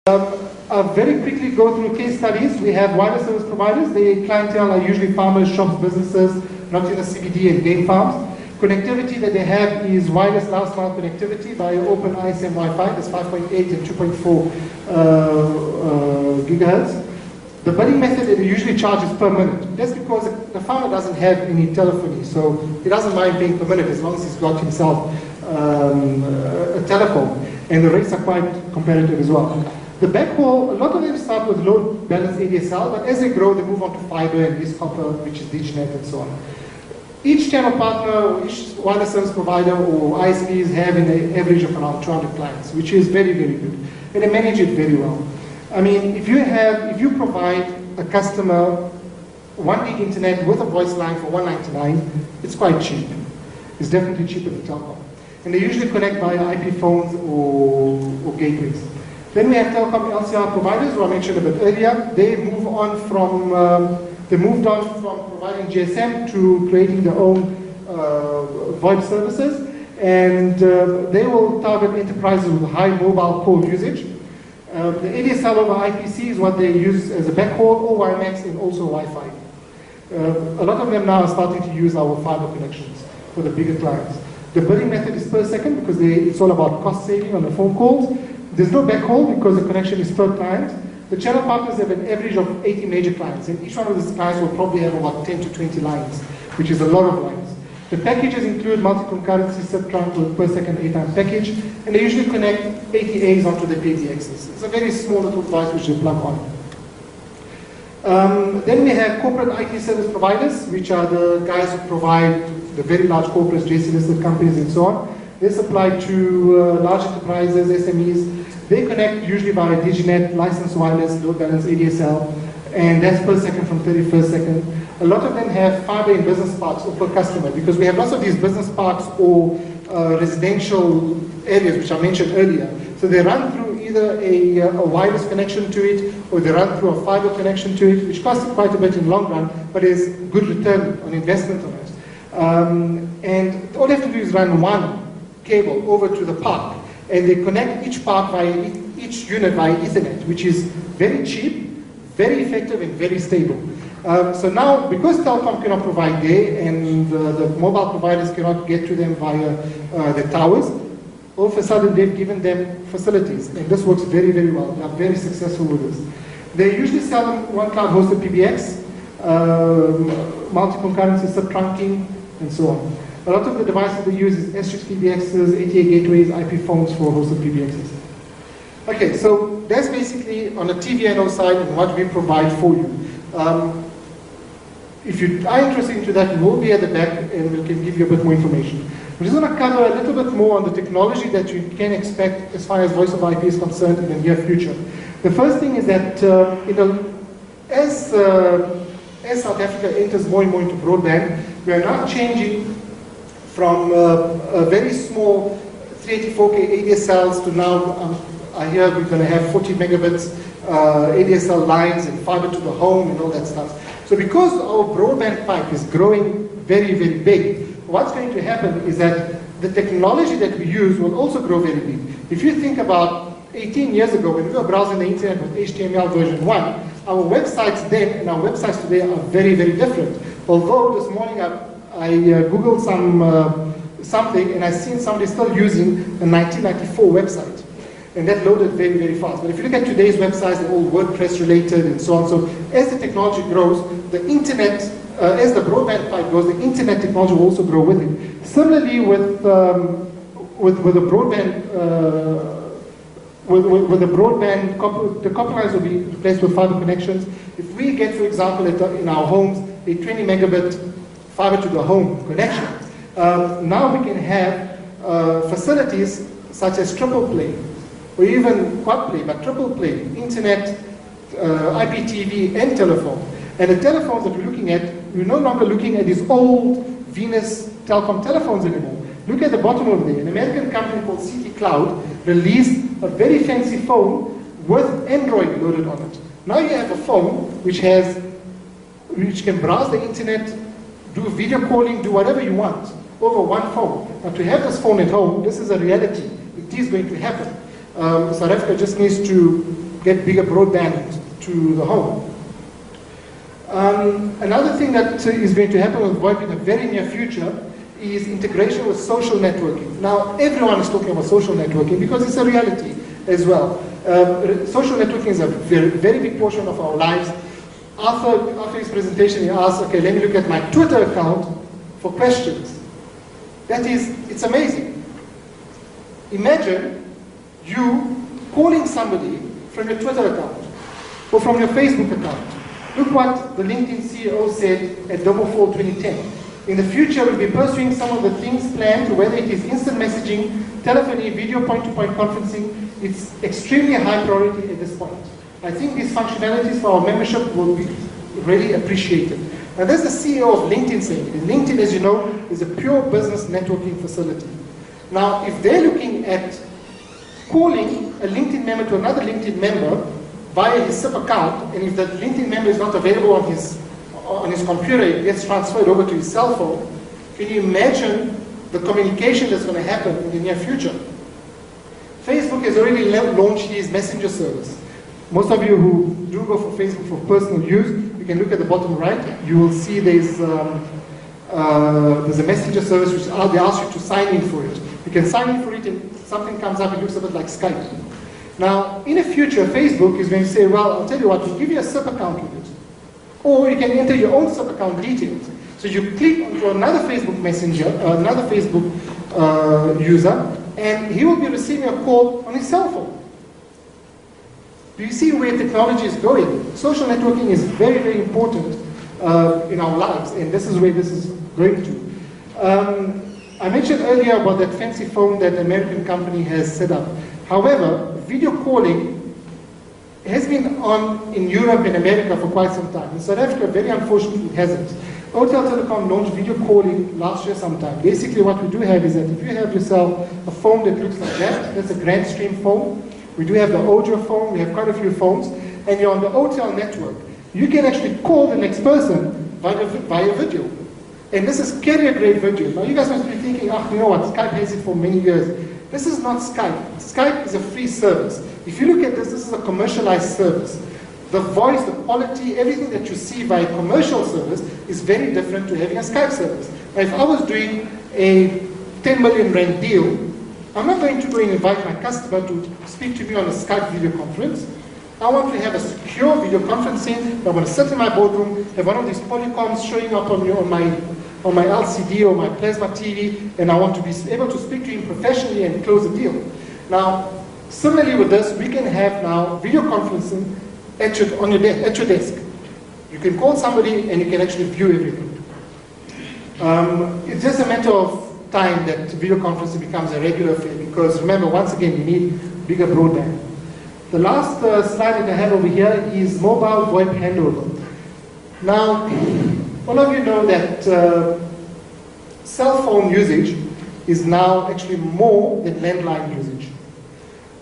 I'll very quickly go through case studies. We have wireless service providers. The clientele are usually farmers, shops, businesses, not in the CBD and game farms. Connectivity that they have is wireless last mile connectivity via open ISM Wi-Fi. That's 5.8 and 2.4 gigahertz. The billing method that they usually charges per minute. That's because the farmer doesn't have any telephony, so he doesn't mind paying per minute as long as he's got himself a telephone, and the rates are quite competitive as well. The backhaul, a lot of them start with load balance ADSL, but as they grow, they move on to fiber and this copper, which is DigiNet and so on. Each channel partner, or each wireless service provider or ISPs have an average of around 200 clients, which is very, very good. And they manage it very well. I mean, if you provide a customer 1 gig internet with a voice line for $199, it's quite cheap. It's definitely cheaper than telecom. And they usually connect via IP phones or gateways. Then we have telecom LCR providers, who I mentioned a bit earlier. They moved on from providing GSM to creating their own VoIP services, and they will target enterprises with high mobile call usage. The ADSL over IPC is what they use as a backhaul, or WiMAX, and also Wi-Fi. A lot of them now are starting to use our fiber connections for the bigger clients. The billing method is per second because it's all about cost saving on the phone calls. There's no backhaul because the connection is per client. The channel partners have an average of 80 major clients, and each one of these clients will probably have about 10 to 20 lines, which is a lot of lines. The packages include multi-concurrency sub-trunk with per second 8-time package, and they usually connect ATAs onto the PTXs. It's a very small little device which they plug on. Then we have corporate IT service providers, which are the guys who provide the very large corporates, JC-listed companies, and so on. They supply to large enterprises, SMEs. They connect usually via DigiNet, licensed wireless, load balance ADSL, and that's per second from 31st second. A lot of them have fiber in business parks or per customer, because we have lots of these business parks or residential areas, which I mentioned earlier. So they run through either a wireless connection to it, or they run through a fiber connection to it, which costs quite a bit in the long run, but is good return on investment on it. And all they have to do is run one cable over to the park, and they connect each park via each unit via Ethernet, which is very cheap, very effective, and very stable. So now, because telecom cannot provide there, and the mobile providers cannot get to them via the towers, all of a sudden they've given them facilities, and this works very, very well. They are very successful with this. They usually sell them one cloud hosted PBX, multi-concurrency sub-trunking, and so on. A lot of the devices they use is S6 PBXs, ATA gateways, IP phones for hosted PBXs. Okay, so that's basically on the TVNO side and what we provide for you. If you are interested into that, we will be at the back and we can give you a bit more information. We're just going to cover a little bit more on the technology that you can expect as far as voice over IP is concerned in the near future. The first thing is that as South Africa enters more and more into broadband, we are now changing from a very small 384K ADSLs to now, I hear we're going to have 40 megabits ADSL lines and fiber to the home and all that stuff. So because our broadband pipe is growing very, very big, what's going to happen is that the technology that we use will also grow very big. If you think about 18 years ago, when we were browsing the internet with HTML version 1, our websites then and our websites today are very, very different. Although this morning I Googled something and I seen somebody still using a 1994 website. And that loaded very, very fast. But if you look at today's websites, they're all WordPress related and so on. So as the technology grows, the internet, as the broadband pipe grows, the internet technology will also grow with it. Similarly with the broadband, with the broadband, the copper lines will be replaced with fiber connections. If we get, for example, in our homes, a 20 megabit fiber to the home connection, now we can have facilities such as triple play, or even quad play, but triple play, internet, IPTV, and telephone. And the telephones that we're looking at, we're no longer looking at these old Venus telecom telephones anymore. Look at the bottom over there. An American company called CT Cloud released a very fancy phone with Android loaded on it. Now you have a phone which can browse the internet, do video calling, do whatever you want over one phone. Now to have this phone at home, this is a reality. It is going to happen. South Africa just needs to get bigger broadband to the home. Another thing that is going to happen with VoIP in the very near future is integration with social networking. Now, everyone is talking about social networking because it's a reality as well. Social networking is a very big portion of our lives. After his presentation, he asked, okay, let me look at my Twitter account for questions. It's amazing. Imagine you calling somebody from your Twitter account or from your Facebook account. Look what the LinkedIn CEO said at Double Fall 2010. In the future, we'll be pursuing some of the things planned, whether it is instant messaging, telephony, video point-to-point conferencing. It's extremely high priority at this point. I think these functionalities for our membership will be really appreciated. And that's the CEO of LinkedIn saying it. LinkedIn, as you know, is a pure business networking facility. Now, if they're looking at calling a LinkedIn member to another LinkedIn member via his SIP account, and if the LinkedIn member is not available on his computer, it gets transferred over to his cell phone, can you imagine the communication that's going to happen in the near future? Facebook has already launched his messenger service. Most of you who do go for Facebook for personal use, you can look at the bottom right. You will see there's a messenger service which they ask you to sign in for it. You can sign in for it and something comes up, it looks a bit like Skype. Now, in the future, Facebook is going to say, well, I'll tell you what, we'll give you a SIP account with it. Or you can enter your own SIP account details. So you click onto another Facebook messenger, another Facebook user, and he will be receiving a call on his cell phone. Do you see where technology is going? Social networking is very, very important in our lives, and this is where this is going to. I mentioned earlier about that fancy phone that an American company has set up. However, video calling has been on in Europe and America for quite some time. In South Africa, very unfortunately, it hasn't. Hotel Telecom launched video calling last year sometime. Basically, what we do have is that if you have yourself a phone that looks like that, that's a Grandstream phone. We do have the Ojo phone, we have quite a few phones, and you're on the Hotel network. You can actually call the next person via video. And this is carrier-grade video. Now, you guys must be thinking, you know what, Skype has it for many years. This is not Skype. Skype is a free service. If you look at this is a commercialized service. The voice, the quality, everything that you see by a commercial service is very different to having a Skype service. Now, if I was doing a 10 million rand deal, I'm not going to go and invite my customer to speak to me on a Skype video conference. I want to have a secure video conferencing. I want to sit in my boardroom, have one of these polycoms showing up on my LCD or my plasma TV, and I want to be able to speak to him professionally and close a deal. Now, similarly with this, we can have now video conferencing at your desk. You can call somebody and you can actually view everything. It's just a matter of time that video conferencing becomes a regular thing, because remember, once again, you need bigger broadband. The last slide that I have over here is mobile VoIP handover. Now, all of you know that cell phone usage is now actually more than landline usage.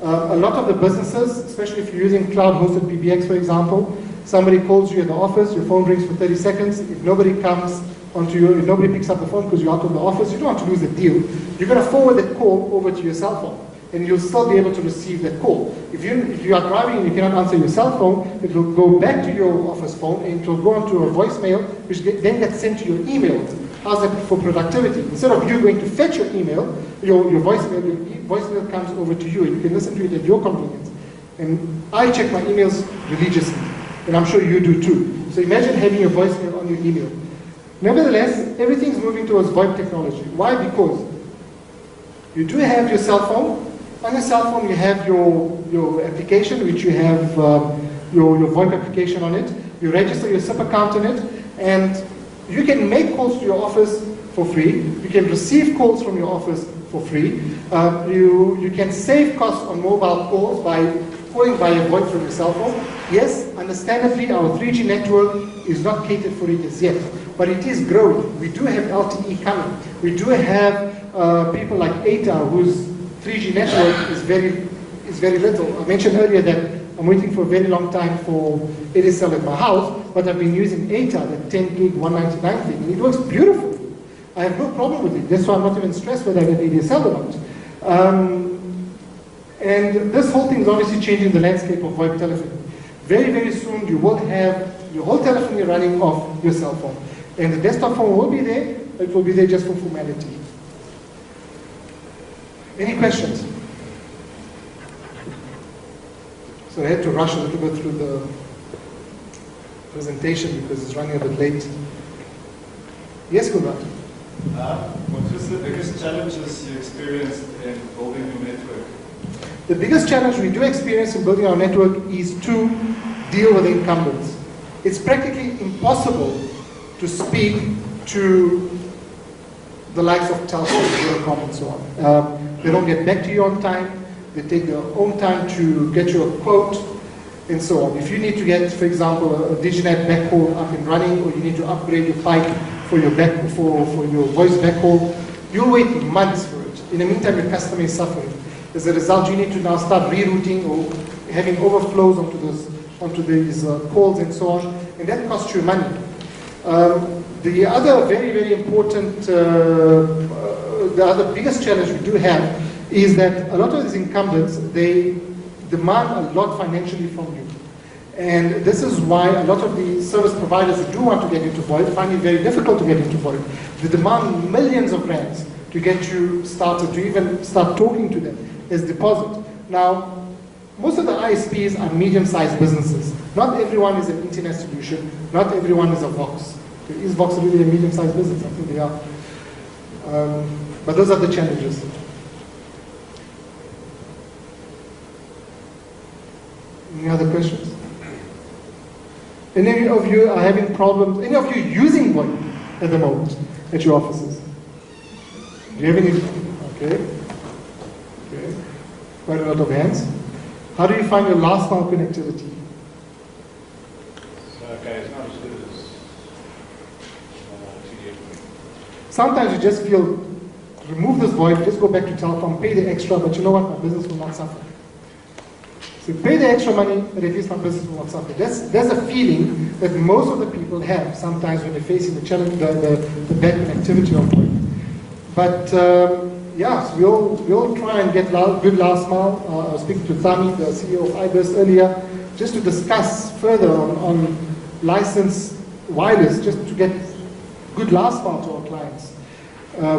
A lot of the businesses, especially if you're using cloud-hosted PBX, for example, somebody calls you at the office, your phone rings for 30 seconds, if nobody comes onto you, if nobody picks up the phone because you're out of the office, you don't want to lose the deal. You're going to forward that call over to your cell phone, and you'll still be able to receive that call. If you are driving and you cannot answer your cell phone, it will go back to your office phone, and it will go onto a voicemail, which then gets sent to your email. How's that for productivity? Instead of you going to fetch your email, your voicemail comes over to you, and you can listen to it at your convenience. And I check my emails religiously, and I'm sure you do too. So imagine having your voicemail on your email. Nevertheless, everything's moving towards VoIP technology. Why? Because you do have your cell phone. On your cell phone, you have your application, which you have your VoIP application on it. You register your SIP account on it, and you can make calls to your office for free. You can receive calls from your office for free. You can save costs on mobile calls by calling via VoIP from your cell phone. Yes, understandably, our 3G network is not catered for it as yet, but it is growing. We do have LTE coming. We do have people like ATA, whose 3G network is very little. I mentioned earlier that I'm waiting for a very long time for ADSL at my house, but I've been using ATA, the 10 gig 199 thing, and it works beautiful. I have no problem with it. That's why I'm not even stressed whether I get ADSL or not. And this whole thing is obviously changing the landscape of VoIP telephony. Very, very soon you will have your whole telephony running off your cell phone. And the desktop phone will be there, but it will be there just for formality. Any questions? So I had to rush a little bit through the presentation because it's running a bit late. Yes, Kunrat? What was the biggest challenges you experienced in building your network? The biggest challenge we do experience in building our network is to deal with incumbents. It's practically impossible to speak to the likes of Telco, Vodacom, and so on. They don't get back to you on time. They take their own time to get you a quote, and so on. If you need to get, for example, a Diginet backhaul up and running, or you need to upgrade your pipe for your for your voice backhaul, you'll wait months for it. In the meantime, your customer is suffering. As a result, you need to now start rerouting or having overflows onto these calls and so on, and that costs you money. The other very, very important, the other biggest challenge we do have is that a lot of these incumbents, they demand a lot financially from you. And this is why a lot of the service providers that do want to get into VoIP find it very difficult to get into VoIP. They demand millions of rands to get you started, to even start talking to them as deposit. Now, most of the ISPs are medium-sized businesses. Not everyone is an internet solution. Not everyone is a Vox. Is Vox really a medium-sized business? I think they are. But those are the challenges. Any other questions? Any of you are having problems? Any of you using VoIP at the moment at your offices? Do you have any? Okay. Okay. Quite a lot of hands. How do you find your last mile connectivity? Okay, it's not as good as TDM. Sometimes you just feel, remove this VoIP, just go back to telecom, pay the extra, but you know what? My business will not suffer. So pay the extra money, but at least my business will not suffer. There's a feeling that most of the people have sometimes when they're facing the challenge, the bad connectivity of VoIP. But yeah, so we'll try and get good last mile. I was speaking to Thami, the CEO of iBurst earlier, just to discuss further on licensed wireless, just to get good last mile to our clients.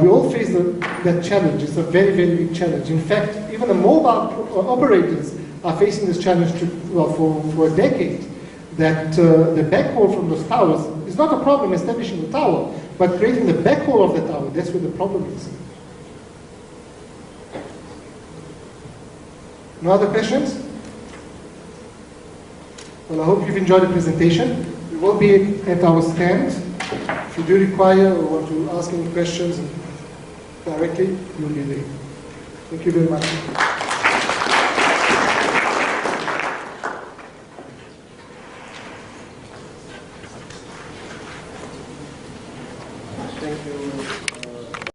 We all face that challenge. It's a very, very big challenge. In fact, even the mobile operators are facing this challenge for a decade, that the backhaul from those towers is not a problem establishing the tower, but creating the backhaul of the tower, that's where the problem is. No other questions? Well, I hope you've enjoyed the presentation. We will be at our stand. If you do require or want to ask any questions directly, we'll be there. Thank you very much. Thank you.